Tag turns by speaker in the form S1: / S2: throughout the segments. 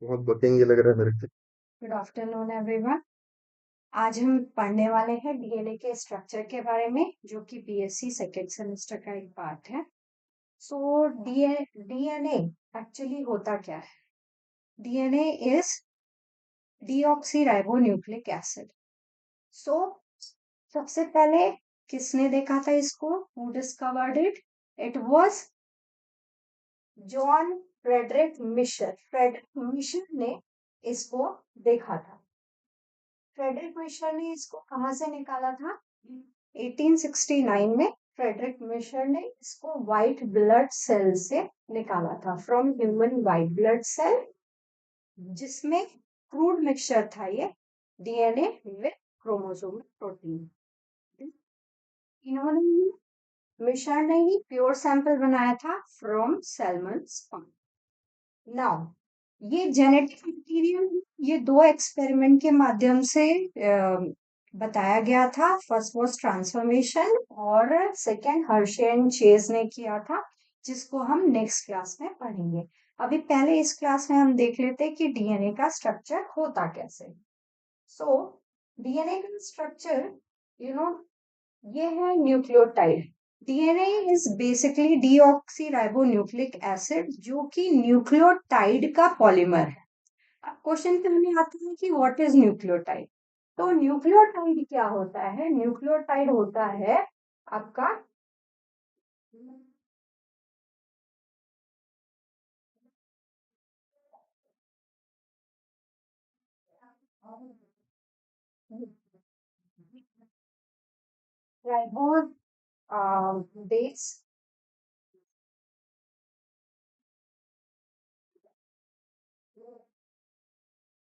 S1: बहुत बकेंगे लग रहा है मेरे को।
S2: Good afternoon everyone. आज हम पढ़ने वाले हैं डीएनए के स्ट्रक्चर के बारे में, जो कि बीएससी सेकेंड सेमेस्टर का एक पार्ट है। सो डीएनए एक्चुअली होता क्या है? DNA is deoxyribonucleic acid. So सबसे पहले किसने देखा था इसको? Who discovered it? It was John Friedrich Miescher. Friedrich Miescher ने इसको देखा था। फ्रेडरिक मिशर ने इसको कहाँ से निकाला था? 1869 में फ्रेडरिक मिशर ने इसको व्हाइट ब्लड सेल से निकाला था, from human white blood cell, जिसमें क्रूड मिक्सचर था ये डीएनए विद क्रोमोसोम प्रोटीन। इन्होंने मिशर ने ही प्योर सैंपल बनाया था फ्रॉम सैल्मन स्पॉन। नाउ ये जेनेटिक मटेरियल ये दो एक्सपेरिमेंट के माध्यम से बताया गया था। फर्स्ट वाज ट्रांसफॉर्मेशन और सेकंड हर्शे एंड चेज ने किया था, जिसको हम नेक्स्ट क्लास में पढ़ेंगे। अभी पहले इस क्लास में हम देख लेते हैं कि डीएनए का स्ट्रक्चर होता कैसे। सो डीएनए का स्ट्रक्चर, यू नो, ये है nucleotide. DNA is basically deoxyribonucleic acid, जो कि न्यूक्लियोटाइड का पॉलीमर है। अब क्वेश्चन करने आता है कि व्हाट इज न्यूक्लियोटाइड। तो न्यूक्लियोटाइड क्या होता है? न्यूक्लियोटाइड होता है आपका राइबोज बेस।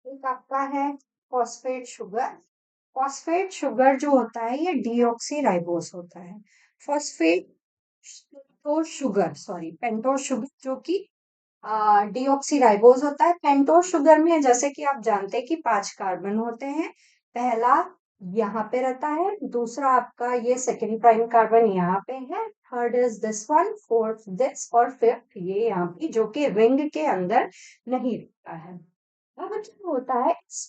S2: एक आपका है फॉस्फेट शुगर। फॉस्फेट शुगर जो होता है ये डीऑक्सी राइबोस होता है। Phosphate pentose sugar, sorry pentose sugar, जो कि डीऑक्सी राइबोस होता है। पेंटोस शुगर में जैसे कि आप जानते हैं कि 5 कार्बन होते हैं। पहला यहाँ पे रहता है, दूसरा आपका ये सेकेंड प्राइम कार्बन यहाँ पे है, third is this one, fourth this, और फिफ्थ ये यहाँ पे, जो कि रिंग के अंदर नहीं रहता है। अब क्या होता है इस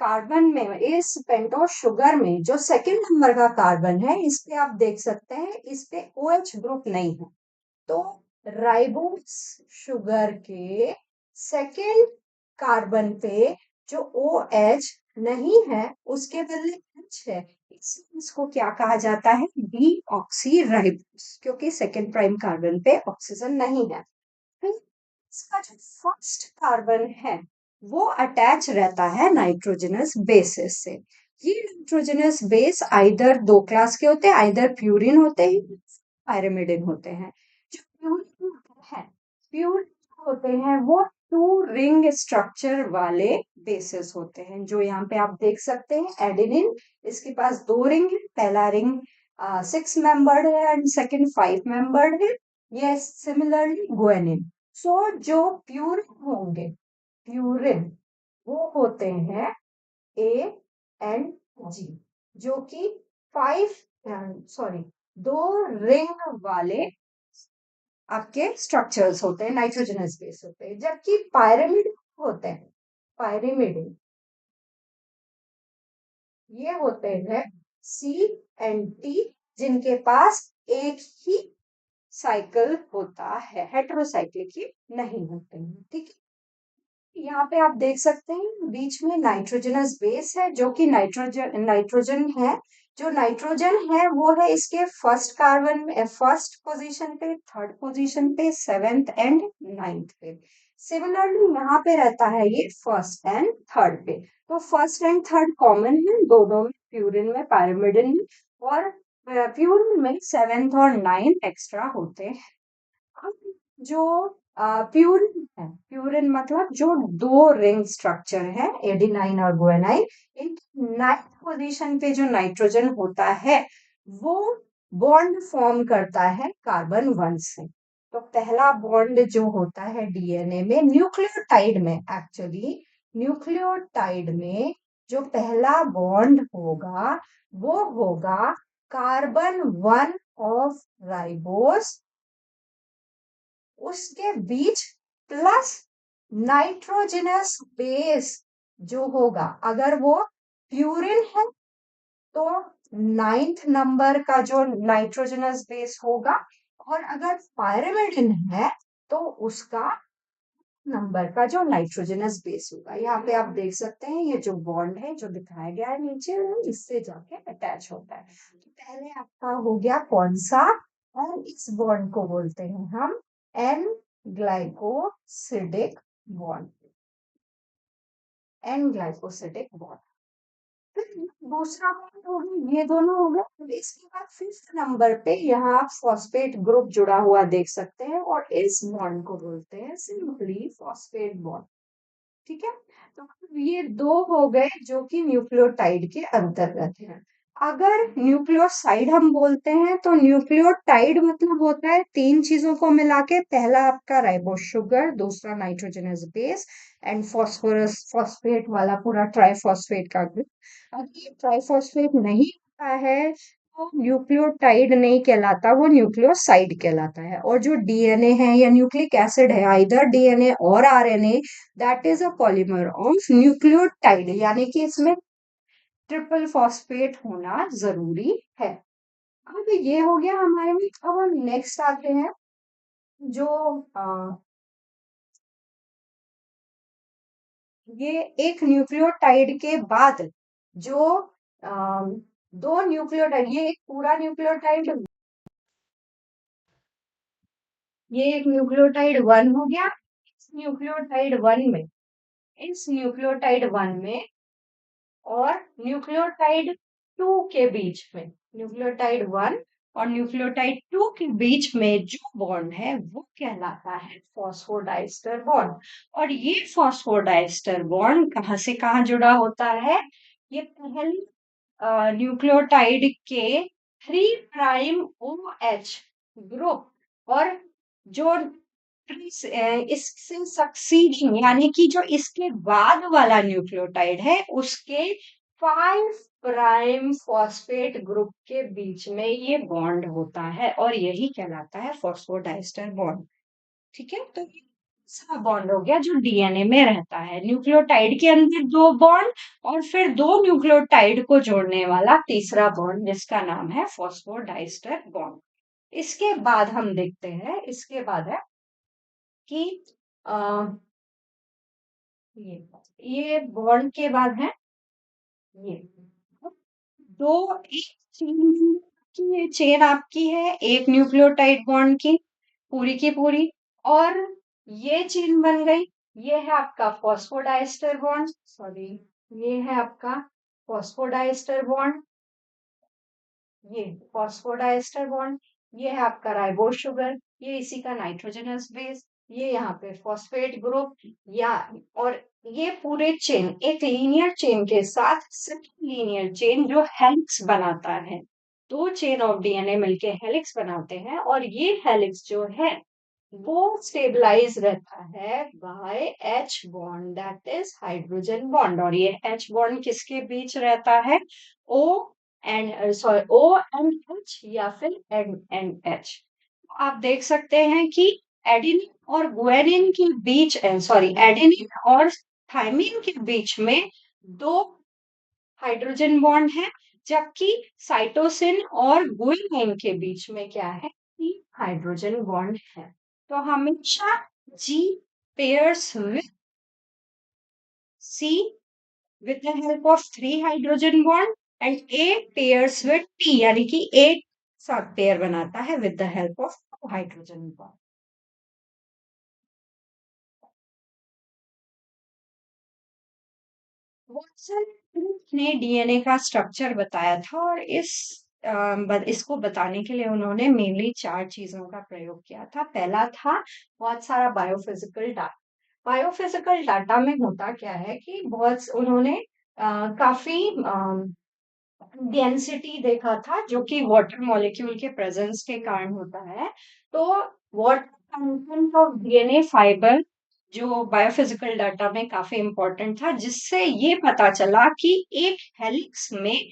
S2: कार्बन में, इस पेंटोस शुगर में जो सेकंड नंबर का कार्बन है, इस पे आप देख सकते हैं इस पे OH ग्रुप नहीं है। तो राइबोस शुगर के सेकंड कार्बन पे जो OH नहीं है, उसके बदले H है। इसको क्या कहा जाता है? डीऑक्सी राइबोस, क्योंकि सेकंड प्राइम कार्बन पे ऑक्सीजन नहीं है। फिर इसका जो फर्स्ट कार्बन है वो अटैच रहता है नाइट्रोजनस बेसिस से। ये नाइट्रोजनस बेस आइदर दो क्लास के होते हैं, आइदर प्यूरिन होते हैं, पायरिमिडिन होते हैं। जो प्यूरिन है, प्यूरिन होते हैं वो टू रिंग स्ट्रक्चर वाले बेसिस होते हैं, जो यहाँ पे आप देख सकते हैं। एडेनिन, इसके पास दो रिंग है, पहला रिंग 6 मेंबर्ड है एंड सेकंड 5 मेंबर्ड है। ये सिमिलरली गुआनिन। सो जो प्यूरिन होंगे, प्यूरिन वो होते हैं ANG, जो कि 5, सॉरी, दो रिंग वाले आपके स्ट्रक्चर्स होते हैं, नाइट्रोजनस बेस होते हैं। जबकि पायरिमिड होते हैं, पायरिमिड ये होते हैं CNT, जिनके पास एक ही साइकिल होता है, हेटेरोसाइक्लिक ये नहीं होते हैं। ठीक है, यहाँ पे आप देख सकते हैं बीच में नाइट्रोजनस बेस है, जो कि नाइट्रोजन नाइट्रोजन है। जो नाइट्रोजन है वो है इसके फर्स्ट कार्बन में, फर्स्ट पोजीशन पे, थर्ड पोजीशन पे, सेवेंथ एंड नाइन्थ पे। सिमिलरली यहाँ पे रहता है ये फर्स्ट एंड थर्ड पे। तो फर्स्ट एंड थर्ड कॉमन है दोनों में, प्यूरिन में, पायरिमिडिन में। और प्यूरिन में सेवेंथ और नाइन्थ एक्स्ट्रा होते हैं। अब जो प्यूरिन है, प्यूरिन मतलब जो दो रिंग स्ट्रक्चर है, एडिनाइन और गुआनाइन, इन नाइन्थ पोजीशन पे जो नाइट्रोजन होता है वो बॉन्ड फॉर्म करता है कार्बन 1 से। तो पहला बॉन्ड जो होता है डीएनए में, न्यूक्लियोटाइड में, एक्चुअली न्यूक्लियोटाइड में जो पहला बॉन्ड होगा वो होगा कार्बन 1 ऑफ राइबोस, उसके बीच प्लस नाइट्रोजनस बेस जो होगा, अगर वो प्यूरिन है तो नाइन्थ नंबर का जो नाइट्रोजनस बेस होगा, और अगर पायरिमिडिन है तो उसका नंबर का जो नाइट्रोजनस बेस होगा। यहाँ पे आप देख सकते हैं ये जो बॉन्ड है जो दिखाया गया है नीचे, वो इससे जाके अटैच होता है। तो पहले आपका हो गया कौन सा, और इस बॉन्ड को बोलते हैं हम N glycosidic bond, N glycosidic bond. फिर दूसरा बॉन्ड हो गया, ये दोनों हो गए। अब इसके बाद फिफ्थ नंबर पे यहाँ आप फॉस्फेट ग्रुप जुड़ा हुआ देख सकते हैं, और इस बॉन्ड को बोलते हैं सिंपली फॉस्फेट बॉन्ड। ठीक है, तो ये दो हो गए जो कि न्यूक्लियोटाइड के अंतर्गत है। अगर न्यूक्लियोसाइड हम बोलते हैं तो न्यूक्लियोटाइड मतलब होता है तीन चीजों को मिला के, पहला आपका राइबोस शुगर, दूसरा nitrogenous base, and phosphorus phosphate वाला पूरा ट्राइफॉस्फेट का ग्रुप। अगर ये ट्राइफॉस्फेट नहीं होता है तो न्यूक्लियोटाइड नहीं कहलाता, वो न्यूक्लियोसाइड कहलाता है। और जो डीएनए है या न्यूक्लिक एसिड है, आइदर डीएनए और RNA, that is a polymer of nucleotide, यानी कि इसमें ट्रिपल फॉस्फेट होना जरूरी है। अब ये हो गया हमारे में। अब हम नेक्स्ट आते हैं, जो ये एक न्यूक्लियोटाइड के बाद जो आ, दो न्यूक्लियोटाइड, ये एक पूरा न्यूक्लियोटाइड, ये एक न्यूक्लियोटाइड वन हो गया। इस न्यूक्लियोटाइड वन में, इस न्यूक्लियोटाइड वन में और न्यूक्लियोटाइड टू के बीच में, न्यूक्लियोटाइड वन और न्यूक्लियोटाइड टू के बीच में जो बॉन्ड है वो कहलाता है फॉस्फोडाइस्टर बॉन्ड। और ये फॉस्फोडाइस्टर बॉन्ड कहाँ से कहाँ जुड़ा होता है, ये पहली न्यूक्लियोटाइड के 3' OH ग्रुप, और जो इससे सक्सीडिंग यानी कि जो इसके बाद वाला न्यूक्लियोटाइड है उसके 5' फॉस्फेट ग्रुप के बीच में ये बॉन्ड होता है, और यही कहलाता है फॉस्फोडाइस्टर बॉन्ड। ठीक है, तो ये दूसरा बॉन्ड हो गया जो डीएनए में रहता है, न्यूक्लियोटाइड के अंदर दो बॉन्ड और फिर दो न्यूक्लियोटाइड को जोड़ने वाला तीसरा बॉन्ड जिसका नाम है फॉस्फोडाइस्टर बॉन्ड। इसके बाद हम देखते हैं, इसके बाद है कि आ, ये बॉन्ड के बाद है ये दो, एक चेन की, ये चेन आपकी है एक न्यूक्लियोटाइड बॉन्ड की पूरी की पूरी, और ये चेन बन गई, ये है आपका फॉस्फोडाइस्टर बॉन्ड, सॉरी, ये है आपका फॉस्फोडाइस्टर बॉन्ड, ये फॉस्फोडाइस्टर बॉन्ड, ये है आपका राइबोस शुगर, ये इसी का नाइट्रोजनस बेस, ये यहाँ पे फॉस्फेट ग्रुप, या और ये पूरे चेन एक लीनियर चेन के साथ सेकंड लीनियर चेन जो हेलिक्स बनाता है, दो चेन ऑफ डीएनए मिलके हेलिक्स बनाते हैं, और ये हेलिक्स जो है वो स्टेबलाइज रहता है by H bond, that is hydrogen bond. और ये एच बॉन्ड किसके बीच रहता है, O and sorry O and H या फिर एन एंड एच। आप देख सकते हैं कि एडेनिन और गुआनिन के बीच, सॉरी, एडेनिन और थाइमिन के बीच में दो हाइड्रोजन बॉन्ड है, जबकि साइटोसिन और गुआनिन के बीच में क्या है, तीन हाइड्रोजन बॉन्ड है। तो हमेशा G pairs with C with the help of three hydrogen bond, and A pairs with T, यानी कि एक साथ पेयर बनाता है with the help of two hydrogen bond। Watson ने डीएनए का स्ट्रक्चर बताया था, और इसको बताने के लिए उन्होंने मेनली चार चीजों का प्रयोग किया था। पहला था बहुत सारा बायोफिजिकल डाटा। बायोफिजिकल डाटा में होता क्या है कि बहुत उन्होंने काफी डेंसिटी देखा था जो कि वाटर मॉलिक्यूल के प्रेजेंस के कारण होता है। तो water content of DNA fibre जो बायोफिजिकल डाटा में काफी इंपॉर्टेंट था, जिससे ये पता चला कि एक हेलिक्स में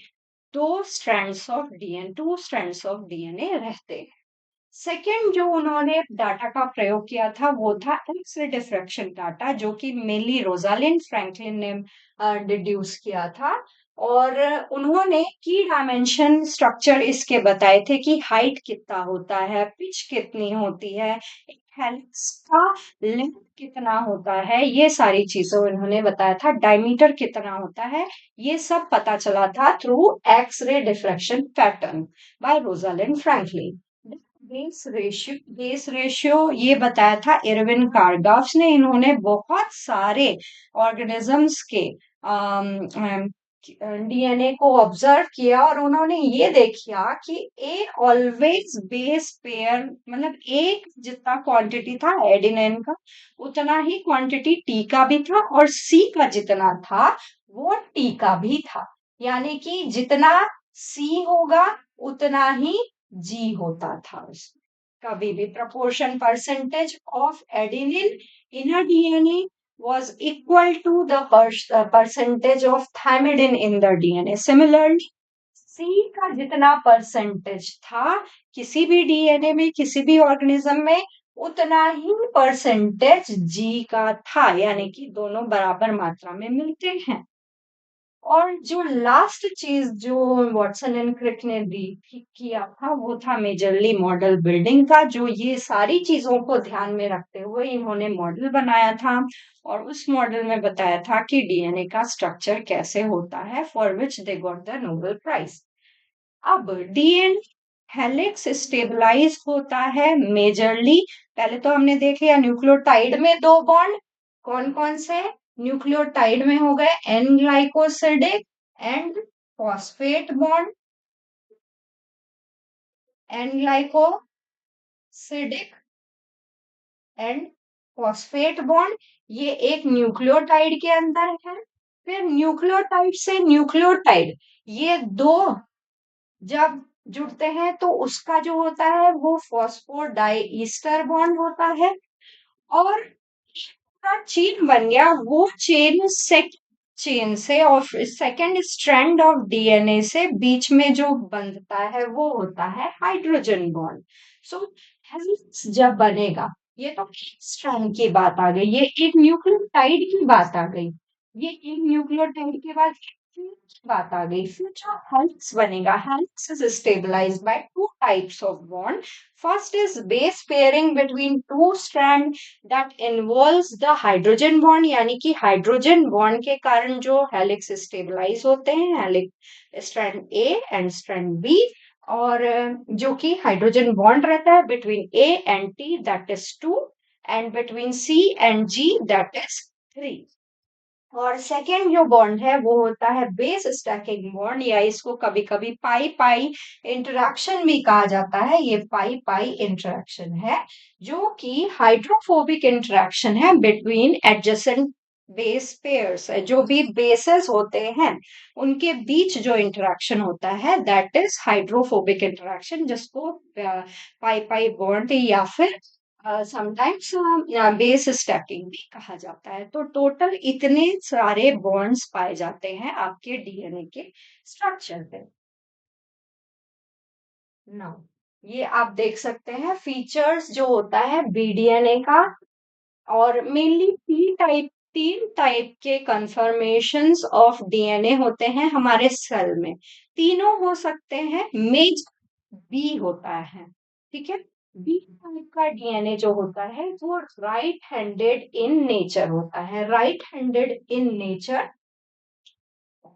S2: टू स्ट्रैंड्स ऑफ डीएनए रहते हैं। सेकंड जो उन्होंने डाटा का प्रयोग किया था वो था एक्स-रे डिफ्रैक्शन डाटा, जो कि मेनली रोजालिंड फ्रैंकलिन ने डिड्यूस किया था। और उन्होंने की डायमेंशन स्ट्रक्चर इसके बताए थे कि हाइट कितना होता है, पिच कितनी होती है, एक हेलिक्स का लेंथ कितना होता है, ये सारी चीजें उन्होंने बताया था। डायमीटर कितना होता है, ये सब पता चला था through X-ray diffraction pattern by Rosalind Franklin. Base ratio ये बताया था इरविन कारगाफ ने। इन्होंने बहुत सारे ऑर्गेनिजम्स के डीएनए को ऑब्जर्व किया और उन्होंने ये देखा कि ए ऑलवेज बेस पेयर, मतलब एक जितना क्वांटिटी था एडेनिन का उतना ही क्वांटिटी टी का भी था, और सी का जितना था वो टी का भी था। यानी कि जितना सी होगा उतना ही जी होता था उसमें। कभी भी proportion percentage of adenine in a DNA was equal to the percentage of thymidine in the DNA. Similarly, C का जितना परसेंटेज था किसी भी डीएनए में, किसी भी ऑर्गेनिज्म में, उतना ही परसेंटेज जी का था, यानी कि दोनों बराबर मात्रा में मिलते हैं। और जो लास्ट चीज जो वॉटसन एंड क्रिक ने दी किया था वो था मेजरली मॉडल बिल्डिंग का, जो ये सारी चीजों को ध्यान में रखते हुए इन्होंने मॉडल बनाया था। और उस मॉडल में बताया था कि डीएनए का स्ट्रक्चर कैसे होता है, for which they got the Nobel prize. अब डीएनए हेलिक्स स्टेबलाइज होता है मेजरली, पहले तो हमने देख लिया न्यूक्लियोटाइड में दो बॉन्ड, कौन कौन से न्यूक्लियोटाइड में हो गए, N glycosidic and phosphate bond, N glycosidic and phosphate bond, ये एक न्यूक्लियोटाइड के अंदर है। फिर न्यूक्लियोटाइड से न्यूक्लियोटाइड, ये दो जब जुड़ते हैं तो उसका जो होता है वो फॉस्फोडाइईस्टर बॉन्ड होता है। और चेन बन गया, वो चेन सेकंड चेन से और सेकंड स्ट्रैंड ऑफ डीएनए से बीच में जो बंधता है वो होता है हाइड्रोजन बॉन्ड। सो हेलिक्स जब बनेगा, ये तो एक स्ट्रैंड की बात आ गई, ये एक न्यूक्लियोटाइड की बात आ गई, ये एक न्यूक्लियोटाइड के बाद एक चेन की बात आ गई। फिर जो हेलिक्स बनेगा, helix is stabilised by two types of bond. First is base pairing between two strand that involves the hydrogen bond, यानी कि हाइड्रोजन बॉन्ड के कारण जो हेलिक्स स्टेबलाइज होते हैं, helix strand A and strand B. और जो कि हाइड्रोजन बॉन्ड रहता है between A and T that is 2, and between C and G that is 3। और सेकेंड जो बॉन्ड है वो होता है बेस स्टैकिंग बॉन्ड, या इसको कभी कभी पाई पाई इंटरेक्शन भी कहा जाता है। ये पाई पाई इंटरेक्शन है जो कि हाइड्रोफोबिक इंटरेक्शन है बिटवीन एडजेसेंट बेस पेयर्स, जो भी बेसेस होते हैं उनके बीच जो इंटरेक्शन होता है दैट इज हाइड्रोफोबिक इंटरेक्शन, जिसको पाई पाई बॉन्ड या फिर समटाइम्स बेस स्टैकिंग भी कहा जाता है। तो टोटल इतने सारे बॉन्ड्स पाए जाते हैं आपके डीएनए के स्ट्रक्चर पे। नाउ ये आप देख सकते हैं फीचर्स जो होता है बीडीएनए का। और मेनली तीन टाइप के कंफर्मेशंस ऑफ डीएनए होते हैं हमारे सेल में। तीनों हो सकते हैं, मेज बी होता है, ठीक है। बी टाइप का डीएनए जो होता है वो राइट हैंडेड इन नेचर होता है, right handed in nature.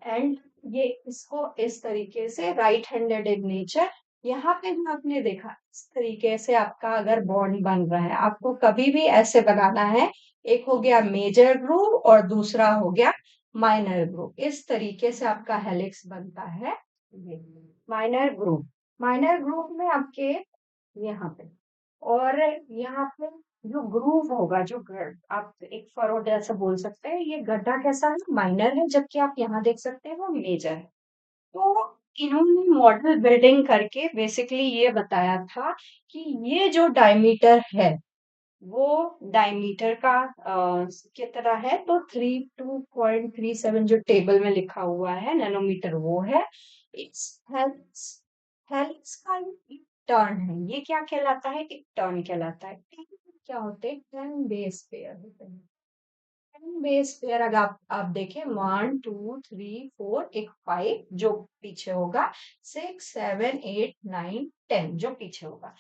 S2: And ये इसको इस तरीके से राइट हैंडेड इन नेचर, यहाँ पे जो आपने देखा इस तरीके से आपका अगर बॉन्ड बन रहा है, आपको कभी भी ऐसे बनाना है, एक हो गया मेजर ग्रुप और दूसरा हो गया माइनर ग्रुप, इस तरीके से आपका हेलिक्स बनता है। माइनर ग्रुप, माइनर ग्रुप में आपके यहाँ पे, और यहाँ पे जो ग्रूव होगा, जो आप एक फरो जैसा बोल सकते हैं, ये गड्ढा कैसा है, माइनर है, जबकि आप यहाँ देख सकते हैं वो मेजर है। तो इन्होंने मॉडल बिल्डिंग करके बेसिकली ये बताया था कि ये जो डायमीटर है वो डायमीटर का कितना है, तो 32.37 जो टेबल में लिखा हुआ है नैनोमीटर वो है। इट्स हेल्प्स हेल्प्स का टर्न है, ये क्या कहलाता है, एक टर्न कहलाता है। क्या होते हैं, 10 बेस पेयर होते हैं। 10 बेस पेयर अगर आप देखें, 1 2 3 4, एक 5 जो पीछे होगा, 6 7 8 9 10 जो पीछे होगा।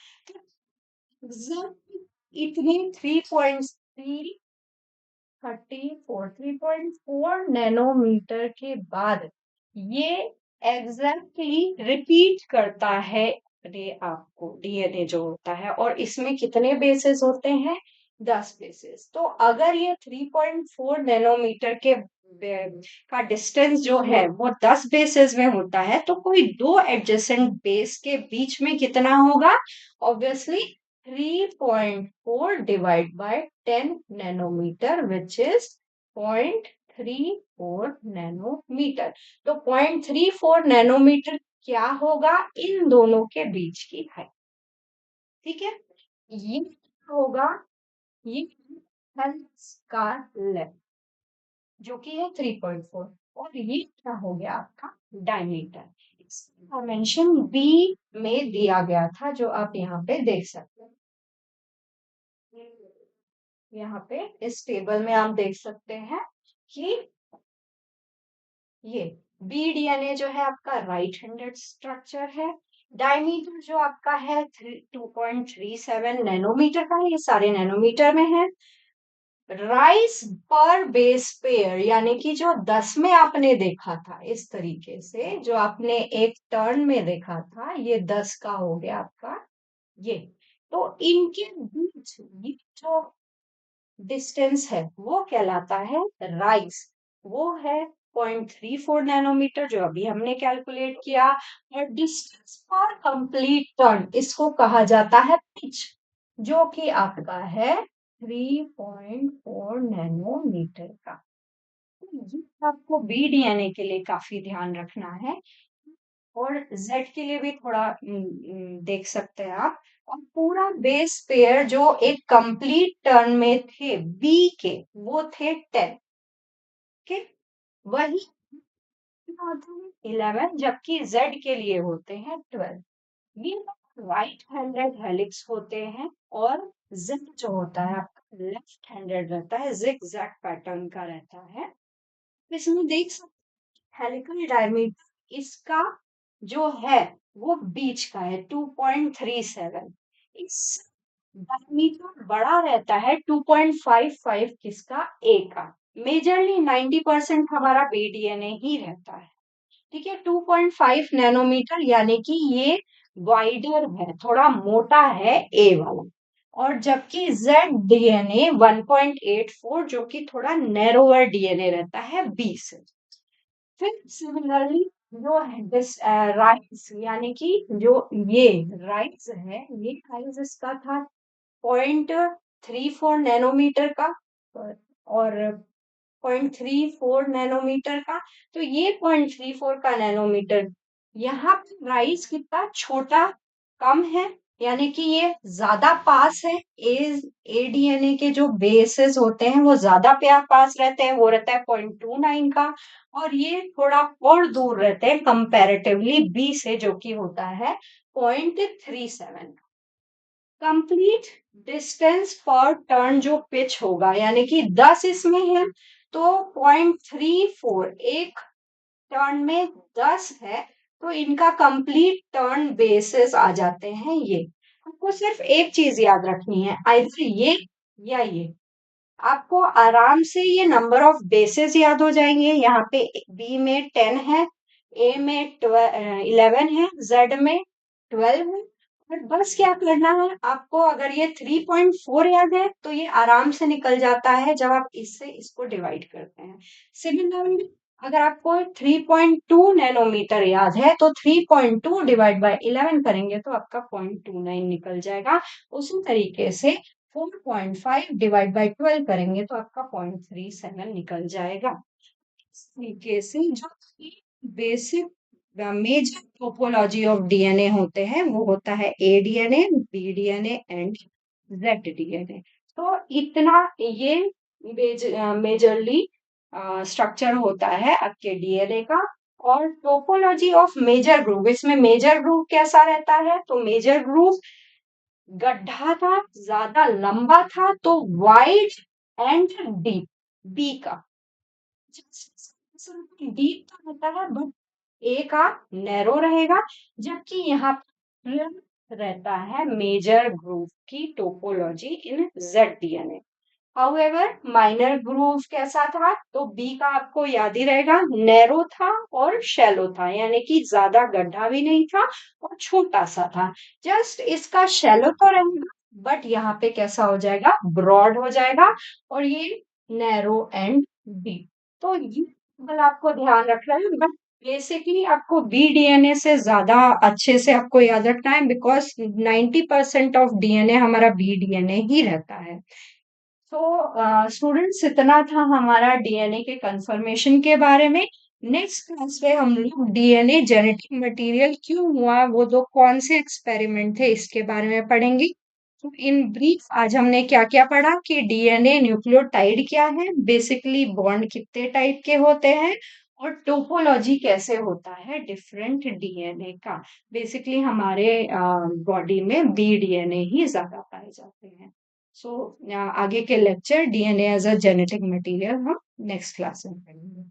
S2: एग्जैक्टली इतने 3.4 नैनोमीटर के बाद ये एग्जैक्टली रिपीट करता है अपने आप को, डीएनए जो होता है। और इसमें कितने बेसेस होते हैं, 10 बेसेस। तो अगर ये 3.4 नैनोमीटर के का डिस्टेंस जो है वो 10 बेसेस में होता है, तो कोई दो एडजेसेंट बेस के बीच में कितना होगा, obviously 3.4 divide by 10 nanometre which is 0.34 nanometre. तो 0.34 नैनोमीटर क्या होगा, इन दोनों के बीच की हाइट। ठीक है, ये क्या होगा, ये हेलिक्स का लेंथ जो कि है 3.4, और ये क्या हो गया आपका डायमीटर। इसका डायमेंशन बी में दिया गया था, जो आप यहाँ पे देख सकते हैं। यहाँ पे इस टेबल में आप देख सकते हैं कि ये बी डीएनए जो है आपका राइट हैंडेड स्ट्रक्चर है। डायमीटर जो आपका है 2.37 नैनोमीटर का है, ये सारे नैनोमीटर में है। राइस पर बेस पेयर यानी कि जो 10 में आपने देखा था, इस तरीके से जो आपने एक टर्न में देखा था, ये 10 का हो गया आपका ये। तो इनके बीच ये जो डिस्टेंस है वो कहलाता है राइस, वो है 0.34 नैनोमीटर जो अभी हमने कैलकुलेट किया। और डिस्टेंस पर कंप्लीट टर्न इसको कहा जाता है पिच, जो कि आपका है 3.4 नैनोमीटर का। तो ये आपको बीडीएनए के लिए काफी ध्यान रखना है, और जेड के लिए भी थोड़ा देख सकते हैं आप। और पूरा बेस पेयर जो एक कंप्लीट टर्न में थे बी के, वो थे 10 के। वही 11, जबकि जेड के लिए होते हैं 12। ये राइट हैंडेड हेलिक्स होते हैं, और जेड जो होता है आपका लेफ्ट हैंडेड रहता है, जिग जैग पैटर्न का रहता है। इसमें देख सकते हेलिकल डायमीटर इसका जो है वो बीच का है 2.37। इस डायमीटर बड़ा रहता है 2.55 किसका, ए का। मेजरली 90% हमारा बीडीएनए ही रहता है। ठीक है, 2.5 नैनोमीटर यानी कि ये वाइडर है, थोड़ा मोटा है ए वाला। और जबकि जेड डीएनए 1.84 जो कि थोड़ा नैरोअर डीएनए रहता है बी से। फिर सिमिलरली जो राइस यानी कि जो ये राइस है, ये राइस इसका था 0.34 नैनोमीटर का, और 0.34 नैनोमीटर का। तो ये 0.34 का नैनोमीटर, यहाँ पे राइस कितना छोटा, कम है, यानी कि ये ज्यादा पास है। एडीएनए के जो बेसेस होते हैं वो ज्यादा पास रहते हैं, वो रहता है 0.29 का। और ये थोड़ा और दूर रहते हैं कंपैरेटिवली बी से, जो कि होता है 0.37। कंप्लीट डिस्टेंस पर टर्न जो पिच होगा, यानी कि 10 इसमें है, तो 0.34 एक टर्न में 10 है, तो इनका कंप्लीट टर्न बेसिस आ जाते हैं ये। आपको सिर्फ एक चीज याद रखनी है, आइदर ये या ये। आपको आराम से ये नंबर ऑफ बेसिस याद हो जाएंगे। यहाँ पे बी में 10 है, ए में 11 है, जेड में 12 है। और बस क्या करना है आपको, अगर ये 3.4 याद है तो ये आराम से निकल जाता है जब आप इससे इसको डिवाइड करते हैं। सिमिलरली अगर आपको 3.2 नैनोमीटर याद है तो 3.2 डिवाइड बाय 11 करेंगे तो आपका 0.29 निकल जाएगा। उसी तरीके से 4.5 डिवाइड बाय 12 करेंगे तो आपका 0.37 निकल जाएगा। इस तरीके से जो basic major topology of DNA होते हैं वो होता है A DNA, B DNA and Z DNA. तो इतना ये मेजरली स्ट्रक्चर होता है आपके डीएनए का। और टोपोलॉजी ऑफ मेजर ग्रूव, इसमें मेजर ग्रूव कैसा रहता है, तो मेजर ग्रूव गड्ढा था, ज्यादा लंबा था, तो वाइड एंड डीप, बी का डीप तो रहता है बट ए का नैरो रहेगा, जबकि यहाँ पर रहता है मेजर ग्रूव की टोपोलॉजी इन Z DNA. However minor groove कैसा था, तो बी का आपको याद ही रहेगा, नैरो था और शैलो था, यानी कि ज्यादा गड्ढा भी नहीं था और छोटा सा था। जस्ट इसका शैलो तो रहेगा बट यहाँ पे कैसा हो जाएगा, ब्रॉड हो जाएगा, और ये नैरो एंड डीप। तो ये केवल आपको ध्यान रखना है, बट बेसिकली आपको बी डीएनए से ज्यादा अच्छे से आपको याद रखना है, बिकॉज 90% ऑफ डीएनए हमारा बी डीएनए ही रहता है। तो स्टूडेंट्स इतना था हमारा डीएनए के कंफर्मेशन के बारे में। नेक्स्ट क्लास में हम लोग डीएनए जेनेटिक मटेरियल क्यों हुआ, वो दो कौन से एक्सपेरिमेंट थे, इसके बारे में पढ़ेंगे। तो इन ब्रीफ आज हमने क्या क्या पढ़ा कि डीएनए न्यूक्लियोटाइड क्या है, बेसिकली बॉन्ड कितने टाइप के होते हैं, और टोपोलॉजी कैसे होता है डिफरेंट डीएनए का। बेसिकली हमारे बॉडी में बी डीएनए ही ज्यादा पाए जाते हैं। सो आगे के lecture DNA as a genetic material हम नेक्स्ट क्लास में पढ़ेंगे।